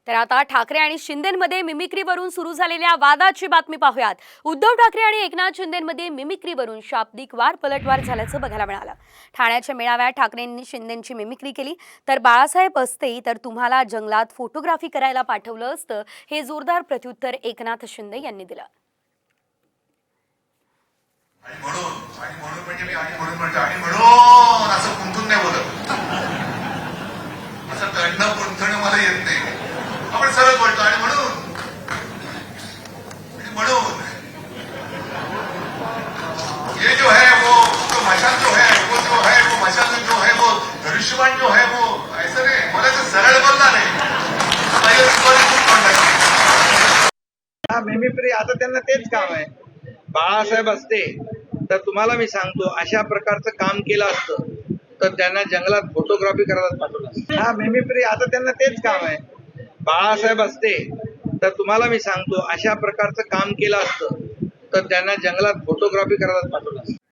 तर आता ठाकरे आणि शिंदेंमध्ये मिमिक्रीवरून सुरू झालेल्या वादाची बातमी पाहूयात। उद्धव ठाकरे आणि एकनाथ शिंदेंमध्ये मिमिक्रीवरून शाब्दिक पलटवार झाल्याचं बघायला मिळालं। ठाण्याच्या मेळाव्यात ठाकरेंनी शिंदेंची मिमिक्री केली, तर बाळासाहेब असते तर तुम्हाला जंगलात फोटोग्राफी करायला पाठवलं असतं, हे जोरदार प्रत्युत्तर एकनाथ शिंदे यांनी दिलं। मला येत नाही, आपण सरळ बोलतो आणि म्हणून ये जो है वो तो मशाल जो है वो मशाल जो है वो धनुष्यबाण जो है वो ऐसा नहीं बोलायचं, सरळ बोलणार नाही। हा मिमिक्री आता त्यांना तेच काम आहे। बाळासाहेब असते तर तुम्हाला मी सांगतो अशा प्रकारचं काम केलं असतं तर त्यांना जंगलात फोटोग्राफी करायला पाठवलं असतं। हा मिमिक्री आता त्यांना तेच काम आहे। बाळासाहेब असते तर तुम्हाला मी सांगतो अशा प्रकारचं काम केलं असतं तर त्यांना जंगलात फोटोग्राफी करायला पाठवलं असतं।